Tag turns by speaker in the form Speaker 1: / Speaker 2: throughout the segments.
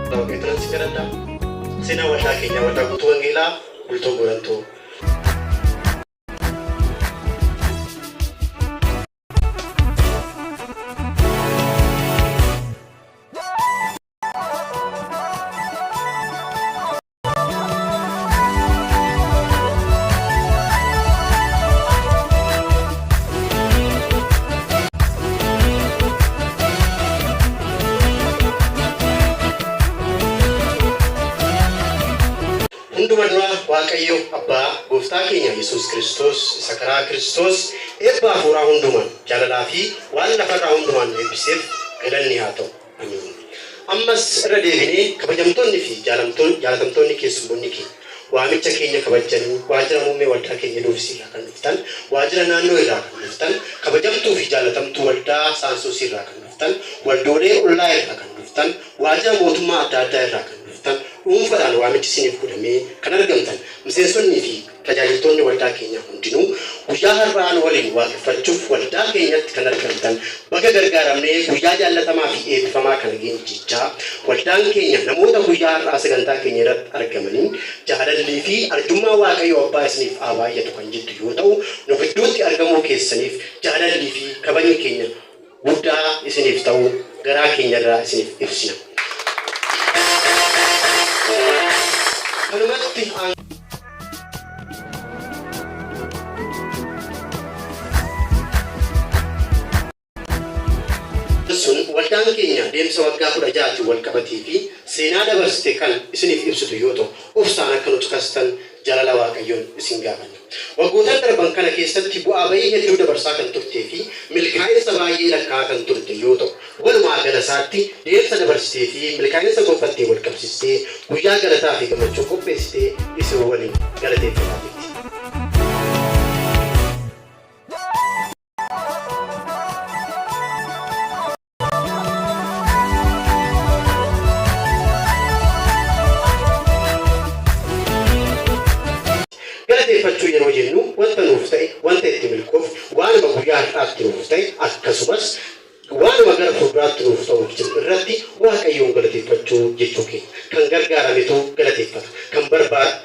Speaker 1: Trans Canada, Sina wala Kenya, wala gutuan nila, ulto guranto. Hundumanwa Waaqayyo Abbaa Gooftaa keenya Yesuus Kiristoos isa karaa Kiristoos eebba hafuuraa hundumaan jaalalaa fi waan lafarraa hundumaan eebbiseef galanni haa ta'u. Amiin. Ammas irra deebinee kabajamtoonni fi jaalatamtoonni keessummoonni keenya waamicha keenya kabajanii waajjira muummee waldaa keenya Dursii irraa kan dhuftan, waajjira naannoo irraa kan dhuftan, kabajamtuu fi jaalatamtuu waldaa Saansuus irraa kan dhuftan, waldoolee ollaa irraa kan dhuftan, waajjira mootummaa adda addaa irraa kan dhuftan, dhuunfaadhaan waamichi isiniif godhamee kan argamtan miseensonnii fi tajaajiltoonni waldaa keenya hundinuu guyyaa har'aan waliin waaqeffachuuf waldaa keenyatti kan argamtan bakka gargaaramnee guyyaa jaallatamaa fi eebbifamaa kana geenjichaa waldaan keenya namoota guyyaa har'aa sagantaa keenya irratti argamaniin jaalallii fi arjummaa Waaqayyo Abbaa isiniif haa baay'atu kan jettu yoo ta'u, nu gidduutti argamuu keessaniif jaalallii fi kabajni keenya guddaa isiniif ta'u garaa keenya irraa isiniif ibsina. Kanumatti sun waldaan keenya deemsa waggaa 16 wal qabatee fi seenaa dabarsite kan isiniif ibsitu yoo ta'u, obsaan akka nuti kastan jaalala Waaqayyoon isin gaafanna. Waggoota darban kana keessatti bu'aa bahii hedduu dabarsaa kan turtee fi milkaa'insa baay'ee lakkaa'aa kan turte yoo ta'u, walumaa galasaatti deemsa dabarsitee fi milkaa'insa gonfattee wal qabsistee guyyaa galataa fi gammachuu qopheessitee isin waliin galateeffataa jirti. Galateeffachuu yeroo jennu wanta nuuf ta'e, wanta itti milkoof, waanuma guyyaa har'aatti nuuf ta'e akkasumas waanuma gara fuulduraatti nuuf ta'u irratti Waaqayyoon galateeffachuu jechuu keenya. Kan gargaarametu galateeffata,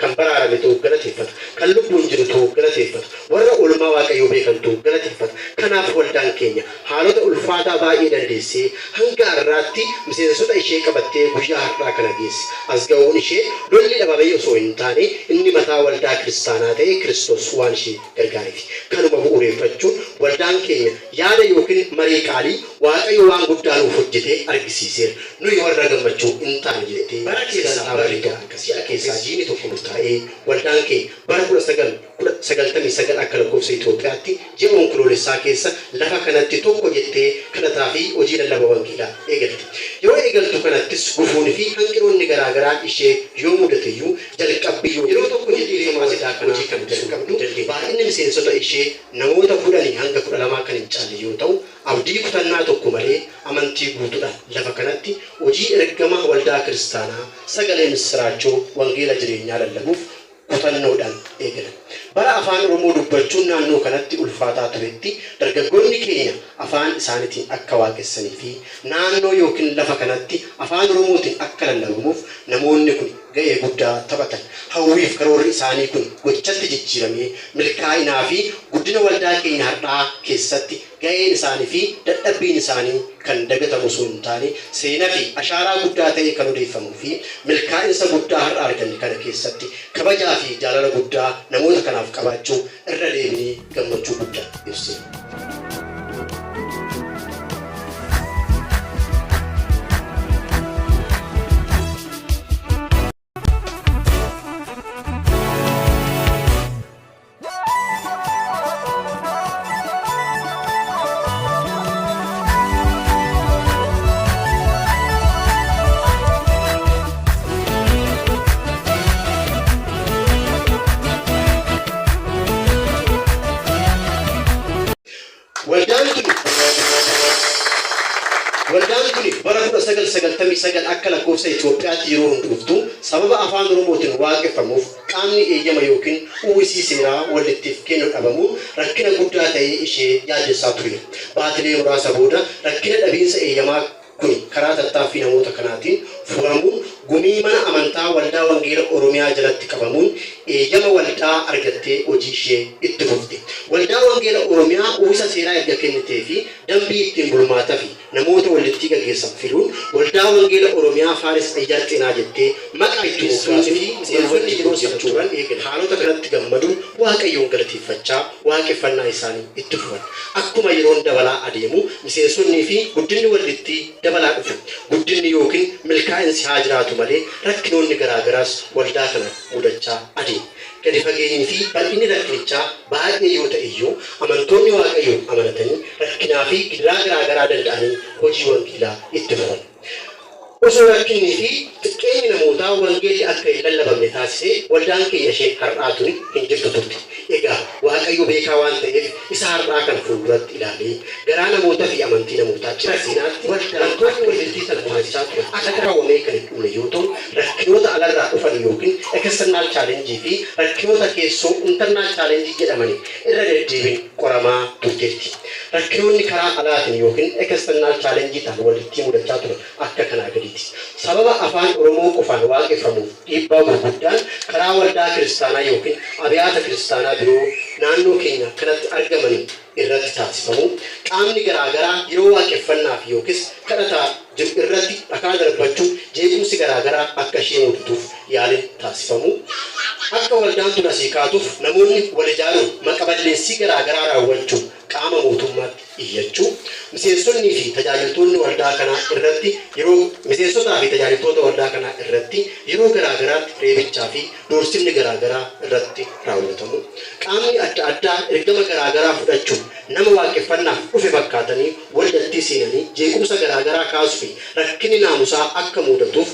Speaker 1: kan baraarametu galateeffata, kan lubbuun jirutu galateeffata, warra oolmaa Waaqayyoo beekantu galateeffata. Kanaaf waldaan keenya haalota ulfaataa baay'ee dandeessee hanga har'aatti miseensota ishee qabattee guyyaa har'aa kana geesse. As ga'uun ishee lolli dhabamee osoo hin taane inni mataa waldaa kiristaanaa ta'e Kiristoos waan ishee gargaareef. Kanuma bu'uureeffachuun waldaan keenya yaada yookiin marii qaalii Waaqayyo waan guddaa nuuf hojjetee argisiiseera. Nuyi warra gammachuu hin taane jettee bara keessaa bareedaa akkasii keessaa jiini tokko murtaa'ee waldaan keenya bara 1999 akka lakkoofsa Itoophiyaatti ji'a onkoloolessaa keessa lafa kanatti tokko jettee kadhataa fi hojii lallaba wangeelaa eegalte. Yeroo eegaltu kanattis gufuunii fi hanqinoonni garaagaraa ishee yoo mudateyyuu jalqabbii yeroo tokko jettee maasidaa kan hojii kan jalqabdu baay'inni miseensota ishee namoota 10 hanga 12 kan hin caalle yoo ta'u, abdii kutannaa tokko malee amantii guutuudhaan lafa kanatti hojii ergamaa waldaa kiristaanaa sagalee misiraachoo wangeela jireenyaa lallabuuf kutannoodhaan eegalan. Bara afaan Oromoo dubbachuun naannoo kanatti ulfaataa turetti dargaggoonni keenya afaan isaaniitiin akka waaqessanii fi naannoo yookiin lafa kanatti afaan Oromootiin akka lallabamuuf namoonni kun ga'ee guddaa taphatan. Hawwiif karoorri isaanii kun gochatti jijjiiramee milkaa'inaa fi guddina waldaa keenya har'aa keessatti ga'een isaanii fi dadhabbiin isaanii kan dagatamu osoo hin taane seenaa fi ashaaraa guddaa ta'e kan odeeffamuu fi milkaa'insa guddaa har'a arganne kana keessatti kabajaa fi jaalala guddaa namoota kanaaf qabaachuu irra deebinee gammachuu guddaa ibsina. Waldaan kun bara 1999 akka lakkoofsa Itoophiyaatti yeroo hunduftu sababa afaan Oromootiin waaqeffamuuf qaamni eeyyama yookiin uwwisii seeraa walittiif kennu dhabamu rakkina guddaa ta'ee ishee yaadessaa ture. Baatilee muraasa booda rakkina dhabiinsa eeyyamaa kun karaa tattaaffii namoota kanaatiin furamuun gumii mana amantaa waldaa wangeela Oromiyaa jalatti qabamuun eeyyama waldaa argattee hojii ishee itti fufte. Waldaa wangeela Oromiyaa uwwisa seeraa erga kennitee fi dambii ittiin bulmaataa fi namoota walitti gaggeessan filuun waldaa wangeela Oromiyaa Faaris Ayyaar Xeenaa jettee maqaa itti moggaasuu fi miseensonni yeroo socho'an eegale. Haalota kanatti gammaduun Waaqayyoon galateeffachaa waaqeffannaa isaanii itti fufan. Akkuma yeroon dabalaa adeemu miseensonnii fi guddinni walitti dabalaa dhufu. Guddinni yookiin milkaa'insi haa jiraatu malee rakkinoonni garaagaraas waldaa kana mudachaa adeemu. Gadi fageenyii fi bal'inni rakkinichaa baay'ee yoo ta'e iyyuu amantoonni Waaqayyoon amanatanii rakkinaa fi gidiraa garaagaraa danda'anii hojii wangeelaa itti fufan. Osoo rakkinnii fi xiqqeenyi namootaa wangeelli akka hin lallabamne taasisee waldaan keenya ishee har'aa tuni hin jirtu turte. Egaa Waaqayyo beekaa waan ta'eef isa har'aa kan fuulduratti ilaalee garaa namootaa fi amantii namootaa cina seenaatti waldaantoonni walitti taasifachaa turan akka raawwamee kan hin dhumne yoo ta'u rakkinoota alarraa dhufan yookiin external challenge fi rakkinoota keessoo internal challenge jedhamanii irra deddeebiin qoramaa turteetti. Rakkinoonni karaa alaatiin yookiin external challenge ta'an walitti mudachaa turan akka kanaa gadiiti. Sababa afaan Oromoo qofaan waaqeffamuuf dhiibbaa gurguddaan karaa waldaa kiristaanaa yookiin abiyaata kiristaanaa biroo naannoo keenya kanatti argamanii irratti taasifamu. Qaamni garaagaraa yeroo waaqeffannaaf yookiis kadhataa jiru irratti dhakaa darbachuu jeequmsi garaagaraa akka ishee mudatuuf yaaliin taasifamu. Akka waldaan tun asii kaatuuf namoonni wal ijaaruun maqaballeessii garaagaraa raawwachuu qaama mootummaatti iyyachuu miseensonnii fi tajaajiltoonni waldaa kanaa irratti yeroo garaagaraatti reebichaa fi doorsimni garaagaraa irratti raawwatamu. Qaamni adda addaa ergama garaagaraa fudhachuun nama waaqeffannaaf dhufe fakkaatanii waldatti seenanii jeequmsa garaagaraa kaasuu fi rakkinni naamusaa akka mudatuuf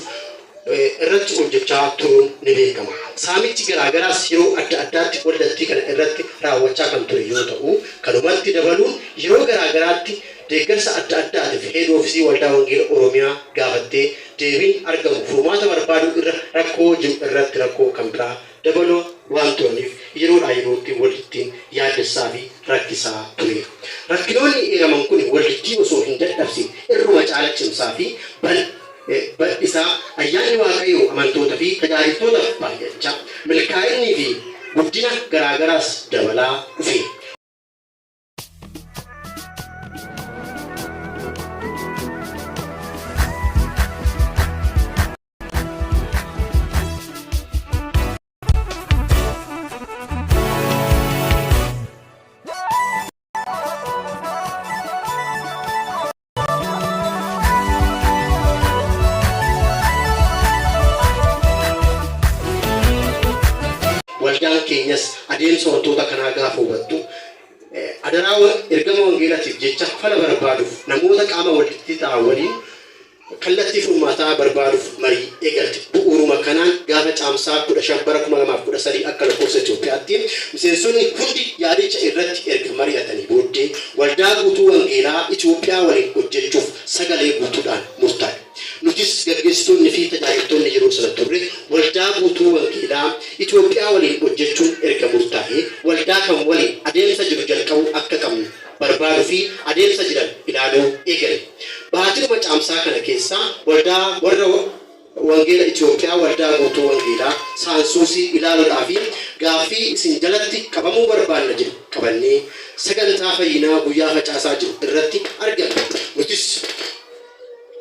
Speaker 1: irratti hojjechaa turuun ni beekama. Saamichi garaagaraas yeroo adda addaatti waldatti kana irratti raawwachaa kan ture yoo ta'u kanumatti dabaluun yeroo garaagaraatti deeggarsa adda addaatiif heed oofisii waldaa wangeela Oromiyaa gaafattee deebiin argamu furmaata barbaadu irra rakkoo jiru irratti rakkoo kan biraa dabaloo waan turaniif yeroodhaa yerootti walitti yaaddessaa fi rakkisaa ture. Rakkinoonni eeraman kun walitti osoo hin dadhabsin irruma caala cimsaa fi isaa ayyaanni Waaqayyoo amantoota fi tajaajiltoota baay'achaa milkaa'inii fi guddina garaagaraas dabalaa dhufe. Waldaan keenyas adeemsa wantoota kanaa gaafa hubattu adaraa ergama wangeelaatiif jecha fala barbaaduuf namoota qaama walitti ta'an waliin kallattii furmaataa barbaaduuf marii eegalte. Bu'uuruma kanaan gaafa caamsaa 15/2013 akka lakkoofsa Itoophiyaatti miseensonni hundi yaadicha irratti erga mari'atanii booddee waldaa guutuu wangeelaa Itoophiyaa waliin hojjechuuf sagalee guutuudhaan murtaa'e. Nutis gaggeessitoonni fi tajaajiltoonni yeroo sana turre waldaa guutuu wangeelaa Itoophiyaa waliin hojjechuun erga murtaa'ee waldaa kan waliin adeemsa jiru jalqabu akka qabnu barbaaduu fi adeemsa jiran ilaaluu eegale. Baatiruma caamsaa kana keessaa waldaa warra wangeela Itoophiyaa waldaa guutuu wangeelaa saansuusii ilaaluudhaa fi gaaffii isin jalatti qabamuu barbaanna jedhu qabannee sagantaa fayyinaa guyyaa facaasaa jiru irratti argamne.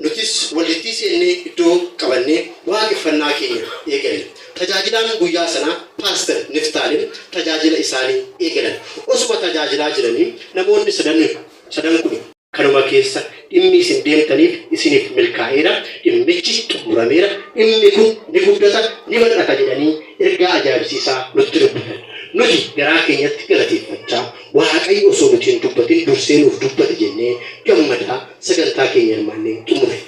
Speaker 1: Nutis walitti seennee iddoo qabannee waaqeffannaa keenya eegalle. Tajaajilaan guyyaa sanaa Paaster Niftaalim tajaajila isaanii eegalan. Osuma tajaajilaa jiranii namoonni sadan kun kanuma keessa dhimmi isin deemtaniif isiniif milkaa'eera, dhimmichi xumurameera, dhimmi kun ni guddata, ni bal'ata jedhanii ergaa ajaa'ibsiisaa nutti dubbatan. Nuti garaa keenyatti galateeffachaa Waaqayyo osoo nuti hin dubbatin dursee nuuf dubbate jennee gammadaa sagantaa keenya hirmaannee xumure.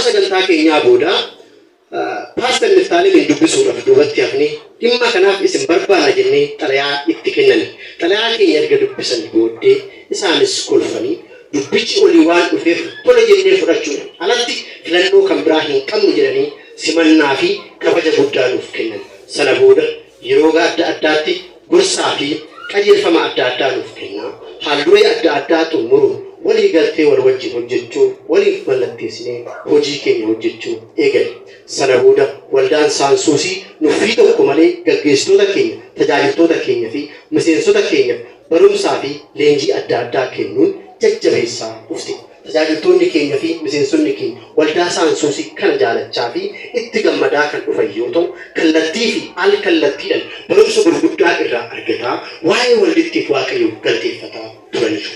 Speaker 1: Sagantaa keenyaa booda Paastar Niftaalem hin dubbisuudhaaf duubatti hafnee dhimma kanaaf isin barbaanna jennee xalayaa itti kennan. Xalayaa keenya erga dubbisan booddee isaanis kolfanii dubbichi olii waan dhufeef tola jennee fudhachuudhaan alatti filannoo kan biraa hin qabnu jedhanii simannaa fi kabaja guddaa nuuf kennan. Sana booda yeroo adda addaatti gorsaa fi qajeelfama adda addaa nuuf kennaa. Haalduree adda addaa xumuru walii galtee wal wajjin hojjechuu waliif mallatteessinee hojii keenya hojjechuu eegale. Sana booda waldaan Saansuusii nuffii tokko malee gaggeessitoota keenya, tajaajiltoota keenya fi miseensota keenya barumsaa fi leenjii adda addaa kennuun jajjabeessaa dhufte. Tajaajiltoonni keenya fi miseensonni keenya waldaa Saansuusii kana jaalachaa fi itti gammadaa kan dhufan yoo ta'u, kallattii fi al kallattiidhaan barumsa gurguddaa irraa argataa waa'ee waldittiif Waaqayyo galateeffataa turaniiru.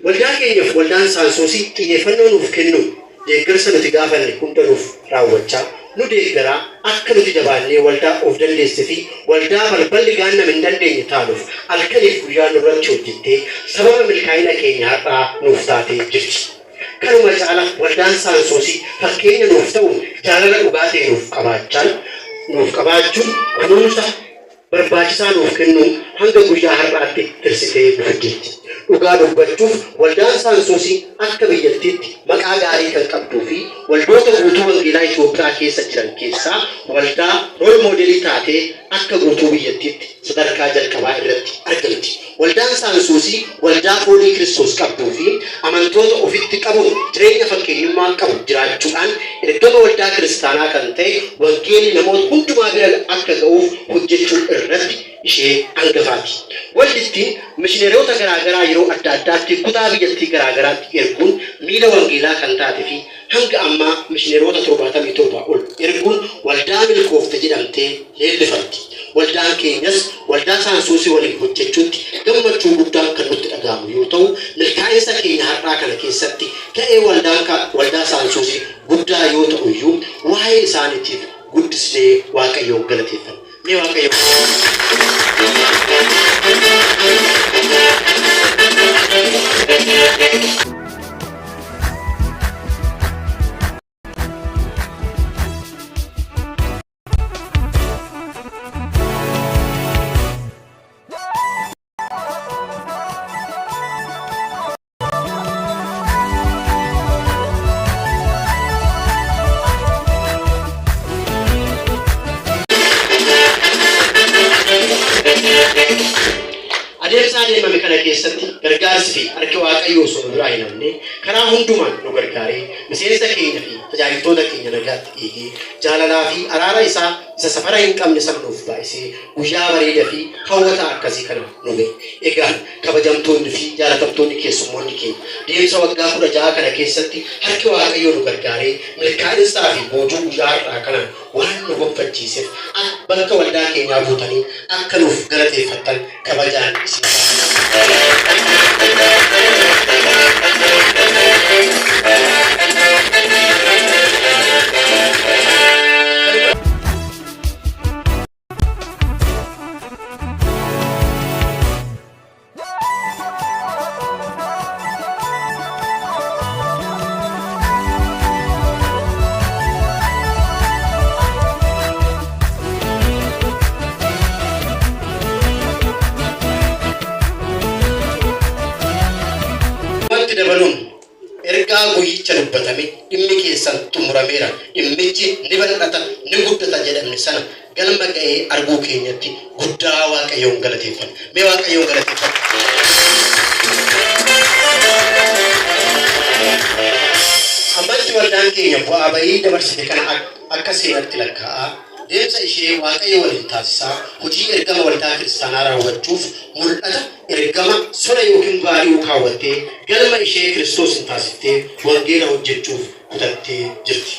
Speaker 1: Waldaa keenyaaf waldaan Saansuusii xiyyeeffannoo nuuf kennuun deeggarsa nuti gaafanne hunda nuuf raawwachaa nu deeggaraa akka nuti jabaannee waldaa of dandeesse fi waldaa balballi gaanname hin dandeenye taanuuf halkaniif guyyaa nurratti hojjettee sababa milkaa'ina keenya har'aa nuuf taatee jirti. Kanuma caalaa waldaan Saansuusii fakkeenya nuuf ta'uun jaalala dhugaa ta'e nuuf qabaachuun kunuunsa barbaachisaa nuuf kennuun hanga guyyaa har'aatti tirsitee hojjetti. Dhugaa dubbachuuf waldaan Saansuusii akka biyyattiitti maqaa gaarii kan qabduu fi waldoota guutuu wangeelaa Itoophiyaa keessa jiran keessaa waldaa rool moodelii taatee akka guutuu biyyattiitti sadarkaa jalqabaa irratti argamti. Waldaan Saansuusii waldaa foolii Kiristoos qabduu fi amantoota ofitti qabuun jireenya fakkeenyummaa qabu jiraachuudhaan ergama waldaa kiristaanaa kan ta'e wangeelii namoota hundumaa bira akka ga'uuf hojjechuu irratti ishee hangafaati. Waldittiin mishineerota garaagaraa yeroo adda addaatti kutaa biyyattii garaagaraatti erguun miila wangeelaa kan taate fi hanga ammaa mishineerota 77 ol erguun waldaa milkoofte jedhamtee leellifamti. Waldaan keenyas waldaa Saansuusii waliin hojjechuutti gammachuu guddaan kan nutti dhaga'amu yoo ta'u, milkaa'insa keenya har'aa kana keessatti ta'ee waldaa Saansuusii guddaa yoo ta'u iyyuu waa'ee isaaniitiif guddisnee Waaqayyoon galateeffanna. Mee Waaqayyo adeemsa adeemame kana keessatti gargaarsi fi harki Waaqayyoo osoo nu biraa hin hafne karaa hundumaan nu gargaaree miseensa keenya fi tajaajiltoota keenya nagaatti eegee jaalalaa fi araara isaa isa safara hin qabne sana nuuf baay'isee guyyaa bareedaa fi hawwataa akkasii kana nu ga'e. Egaa kabajamtoonni fi jaalatamtoonni keessummoonni keenya deemsa waggaa 16 kana keessatti harki Waaqayyoo nu gargaaree milkaa'insaa fi boojuu guyyaa har'aa kana waan nu gonfachiiseef bakka waldaa keenyaa buutanii akka nuuf galateeffattan kabajaan isin dabaluun ergaa guyyicha dubbatame dhimmi keessan xumurameera, dhimmichi ni bal'ata ni guddata jedhamne sana galma ga'ee arguu keenyatti guddaa Waaqayyoon galateeffanna. Mee Waaqayyoon galateeffanna. Ammatti waldaan keenya bu'aa bahii dabarsite kana akka seenatti lakkaa'aa deemsa ishee Waaqayyo waliin taasisaa hojii ergama waldaa kiristaanaa raawwachuuf mul'ata ergama sola yookiin baari'uu kaawwattee galma ishee Kiristoosin taasiftee wangeela hojjechuuf kutattee jirti.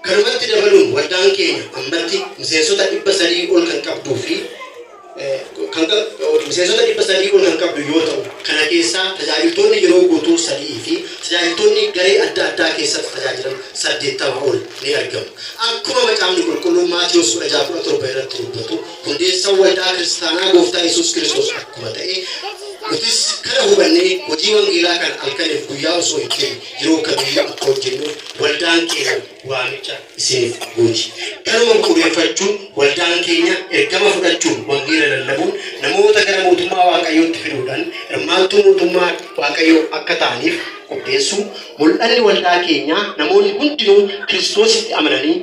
Speaker 1: Kanumatti dabaluun waldaan keenya ammatti miseensota 300 ol kan qabduu fi kan miseensota 300 ol kan qabdu yoo ta'u kana keessaa tajaajiltoonni yeroo guutuu 3 fi tajaajiltoonni garee adda addaa keessatti tajaajilan 80 ol ni argamu. Akkuma macaafni qulqulluun Maatiyos 16:17 irratti dubbatu hundeessaan waldaa kiristaanaa Gooftaa Yesuus Kiristoos akkuma ta'e nutis kana hubannee hojii wangeelaa kan halkaniif guyyaa osoo hin ta'in yeroo kamiyyuu akka hojjennu waldaan keenya waamicha isiniif gooti. Kanuma bu'uureffachuun waldaan keenya ergama fudhachuun wangeela lallabuun namoota gara mootummaa Waaqayyootti fiduudhaan hirmaattuu mootummaa Waaqayyoo akka ta'aniif qopheessuu mul'anni waldaa keenyaa namoonni hundinuu Kiristoositti amananii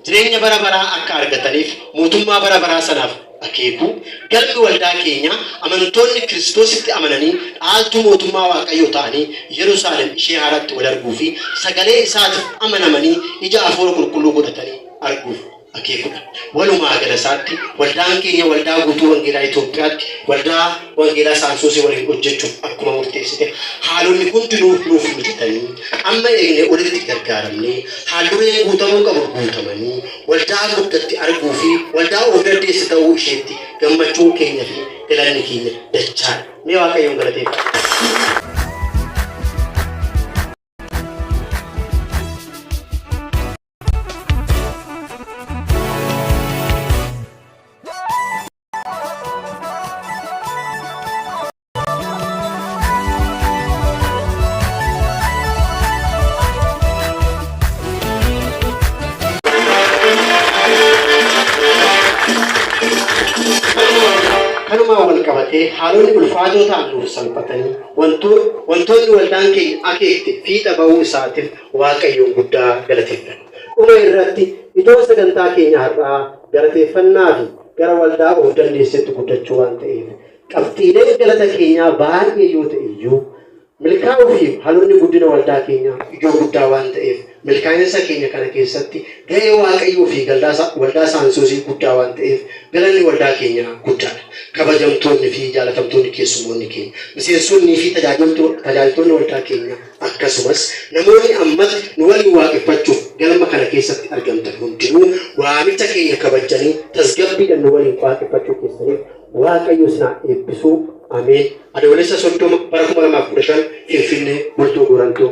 Speaker 1: jireenya bara baraa akka argataniif mootummaa bara baraa sanaaf akeeku galmi waldaa keenya amantoonni Kiristoositti amananii dhaaltuu mootummaa Waaqayyoo ta'anii Yerusaalem ishee haaratti wal arguu fi sagalee isaatiif amanamanii ija hafuura qulqulluu godhatanii arguuf akeekudha. Walumaa galasaatti waldaan keenya waldaa guutuu wangeelaa Itoophiyaatti waldaa wangeelaa Saansoosii waliin hojjechuuf akkuma murteessite haalonni hundinuu nuuf mijatanii amma eegne olitti gargaaramnee haaldulee guutamuu qabu guutamanii waldaa guddatti arguu fi waldaa of dandeesse ta'uu isheetti gammachuun keenya fi galanni keenya dachaadha. Mee Waaqayyoon galateeffadha. Kanuma wal qabatee haalonni ulfaatoo ta'an nuuf salphatanii wantoonni waldaan keenya akeekte fiixa ba'uu isaatiif Waaqayyoon guddaa galateeffanna. Dhuma irratti iddoo sagantaa keenya har'aa galateeffannaa fi gara waldaa of dandeessetti guddachuu waan ta'eef qabxiilee galata keenyaa baay'ee yoo ta'e iyyuu milkaa'uu fi haalonni guddina waldaa keenyaa ijoo guddaa waan ta'eef milkaa'insa keenya kana keessatti gahee Waaqayyoo fi waldaa Saansoosii guddaa waan ta'eef galanni waldaa keenyaa guddaadha. Kabajamtoonni fi jaalatamtoonni keessummoonni keenya miseensonni fi tajaajiltoonni waldaa keenyaa akkasumas namoonni ammatti nu waliin waaqeffachuuf galma kana keessatti argamtan hundinuu waamicha keenya kabajanii tasgabbiidhaan nu waliin waaqeffachuu keessaniif Waaqayyo isin haa eebbisu. Ameen. Adoolessa 30 bara 2015 Finfinnee Bultoo Goorantoo.